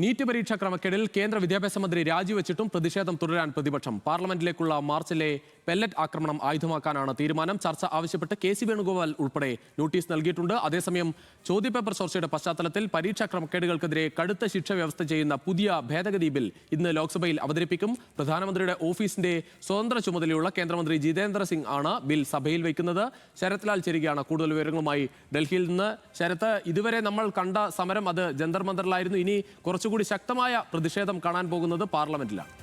NEET പരീക്ഷാ ക്രമക്കേടിൽ കേന്ദ്ര വിദ്യാഭ്യാസ മന്ത്രി രാജിവെച്ചിട്ടും പ്രതിഷേധം തുടരാൻ പ്രതിപക്ഷം. പാർലമെന്റിലേക്കുള്ള മാർച്ചിലെ പെല്ലറ്റ് ആക്രമണം ആയുധമാക്കാനാണ് തീരുമാനം. ചർച്ച ആവശ്യപ്പെട്ട് കെ.സി. വേണുഗോപാൽ ഉൾപ്പെടെ നോട്ടീസ് നൽകിയിട്ടുണ്ട്. അതേസമയം ചോദ്യപേപ്പർ ചോർച്ചയുടെ പശ്ചാത്തലത്തിൽ പരീക്ഷാ ക്രമക്കേടുകൾക്കെതിരെ കടുത്ത ശിക്ഷ വ്യവസ്ഥ ചെയ്യുന്ന പുതിയ ഭേദഗതി ബിൽ ഇന്ന് ലോക്സഭയിൽ അവതരിപ്പിക്കും. പ്രധാനമന്ത്രിയുടെ ഓഫീസിന്റെ സ്വതന്ത്ര ചുമതലയുള്ള കേന്ദ്രമന്ത്രി ജിതേന്ദ്ര സിംഗ് ആണ് ബിൽ സഭയിൽ വയ്ക്കുന്നത്. ശരത് ലാൽ ചേരുകയാണ് കൂടുതൽ വിവരങ്ങളുമായി ഡൽഹിയിൽ നിന്ന്. ശരത്ത്, ഇതുവരെ നമ്മൾ കണ്ട സമരം അത് ജന്തർ മന്ദറിലായിരുന്നു. ഇനി കുറച്ചുകൂടി ശക്തമായ പ്രതിഷേധം കാണാൻ പോകുന്നത് പാർലമെന്റിലാണ്.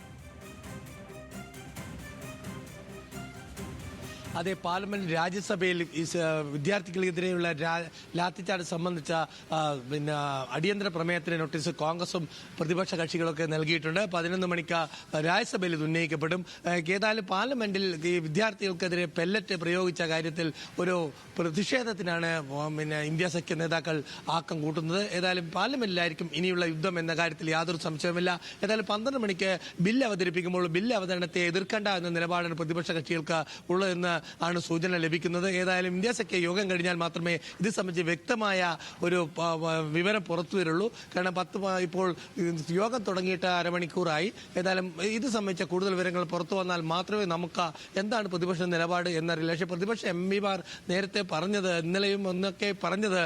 അതെ, പാർലമെന്റ് രാജ്യസഭയിൽ വിദ്യാർത്ഥികൾക്കെതിരെയുള്ള ലാത്തിച്ചാർജ് സംബന്ധിച്ച അടിയന്തര പ്രമേയത്തിന് നോട്ടീസ് കോൺഗ്രസും പ്രതിപക്ഷ കക്ഷികളൊക്കെ നൽകിയിട്ടുണ്ട്. 11 മണിക്ക് രാജ്യസഭയിൽ ഇത് ഉന്നയിക്കപ്പെടും. ഏതായാലും പാർലമെന്റിൽ ഈ വിദ്യാർത്ഥികൾക്കെതിരെ പെല്ലറ്റ് പ്രയോഗിച്ച കാര്യത്തിൽ ഒരു പ്രതിഷേധത്തിനാണ് ഇന്ത്യ സഖ്യ നേതാക്കൾ ആക്കം കൂട്ടുന്നത്. ഏതായാലും പാർലമെന്റിലായിരിക്കും ഇനിയുള്ള യുദ്ധം എന്ന കാര്യത്തിൽ യാതൊരു സംശയവുമില്ല. ഏതായാലും 12 മണിക്ക് ബില്ല് അവതരിപ്പിക്കുമ്പോൾ ബില്ല് അവതരണത്തെ എതിർക്കേണ്ട എന്ന നിലപാടാണ് പ്രതിപക്ഷ കക്ഷികൾക്ക് ഉള്ളതെന്ന് ആണ് സൂചന ലഭിക്കുന്നത്. ഏതായാലും ഇന്ത്യ സഖ്യ യോഗം കഴിഞ്ഞാൽ മാത്രമേ ഇത് സംബന്ധിച്ച് വ്യക്തമായ ഒരു വിവരം പുറത്തു വരുള്ളൂ. കാരണം ഇപ്പോൾ യോഗം തുടങ്ങിയിട്ട് അരമണിക്കൂറായി. ഏതായാലും ഇത് സംബന്ധിച്ച കൂടുതൽ വിവരങ്ങൾ പുറത്തു വന്നാൽ മാത്രമേ നമുക്ക് എന്താണ് പ്രതിപക്ഷ നിലപാട് എന്നറിയില്ല. പക്ഷേ പ്രതിപക്ഷ എംപിമാർ നേരത്തെ പറഞ്ഞത്, ഇന്നലെയും ഒന്നൊക്കെ പറഞ്ഞത്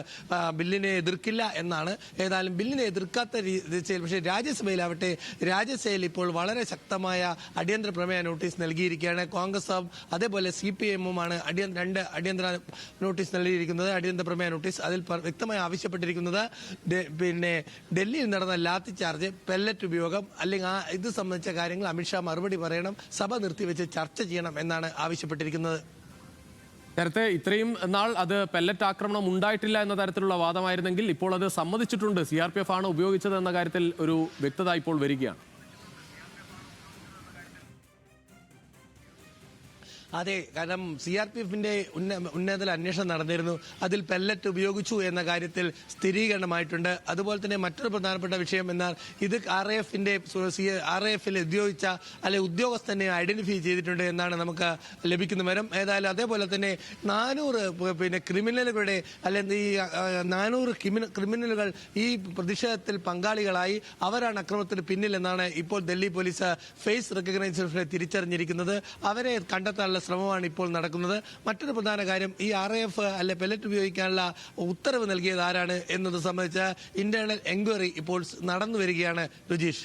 ബില്ലിനെ എതിർക്കില്ല എന്നാണ്. ഏതായാലും ബില്ലിനെ എതിർക്കാത്ത രീതിയിൽ പക്ഷേ രാജ്യസഭയിലാവട്ടെ, രാജ്യസഭയിൽ ഇപ്പോൾ വളരെ ശക്തമായ അടിയന്തര പ്രമേയ നോട്ടീസ് നൽകിയിരിക്കുകയാണ്. കോൺഗ്രസും അതേപോലെ CPM-ഉമാണ് രണ്ട് അടിയന്തര നോട്ടീസ് നൽകിയിരിക്കുന്നത്. അടിയന്തര പ്രമേയ നോട്ടീസ് അതിൽ വ്യക്തമായി ആവശ്യപ്പെട്ടിരിക്കുന്നത് ഡൽഹിയിൽ നടന്ന ലാത്തി ചാർജ്, പെല്ലറ്റ് ഉപയോഗം അല്ലെങ്കിൽ ഇത് സംബന്ധിച്ച കാര്യങ്ങൾ അമിത്ഷാ മറുപടി പറയണം, സഭ നിർത്തിവെച്ച് ചർച്ച ചെയ്യണം എന്നാണ് ആവശ്യപ്പെട്ടിരിക്കുന്നത്. നേരത്തെ ഇത്രയും നാൾ അത് പെല്ലറ്റ് ആക്രമണം ഉണ്ടായിട്ടില്ല എന്ന തരത്തിലുള്ള വാദമായിരുന്നെങ്കിൽ ഇപ്പോൾ അത് സമ്മതിച്ചിട്ടുണ്ട്. CRPF ആണ് ഉപയോഗിച്ചത് എന്ന കാര്യത്തിൽ ഒരു വ്യക്തത ഇപ്പോൾ വരികയാണ്. അതെ, കാരണം CRPF-ന്റെ ഉന്നതതല അന്വേഷണം നടന്നിരുന്നു. അതിൽ പെല്ലറ്റ് ഉപയോഗിച്ചു എന്ന കാര്യത്തിൽ സ്ഥിരീകരണമായിട്ടുണ്ട്. അതുപോലെ തന്നെ മറ്റൊരു പ്രധാനപ്പെട്ട വിഷയം എന്നാൽ ഇത് RAF-ൽ ഉപയോഗിച്ച അല്ലെ ഉദ്യോഗസ്ഥനെ ഐഡന്റിഫൈ ചെയ്തിട്ടുണ്ട് എന്നാണ് നമുക്ക് ലഭിക്കുന്ന വിവരം. ഏതായാലും അതേപോലെ തന്നെ 400 ക്രിമിനലുകളുടെ അല്ലെങ്കിൽ ഈ 400 ക്രിമിനലുകൾ ഈ പ്രതിഷേധത്തിൽ പങ്കാളികളായി, അവരാണ് അക്രമത്തിന് പിന്നിൽ എന്നാണ് ഇപ്പോൾ ഡൽഹി പോലീസ് ഫേസ് റെക്കഗ്നൈസേഷനെ തിരിച്ചറിഞ്ഞിരിക്കുന്നത്. അവരെ കണ്ടെത്താനുള്ള ശ്രമമാണ് ഇപ്പോൾ നടക്കുന്നത്. മറ്റൊരു പ്രധാന കാര്യം, ഈ RAF അല്ലെ പെല്ലറ്റ് ഉപയോഗിക്കാനുള്ള ഉത്തരവ് നൽകിയത് ആരാണ് എന്നത് സംബന്ധിച്ച ഇന്റേണൽ എൻക്വയറി ഇപ്പോൾ നടന്നു വരികയാണ്. രുജീഷ്.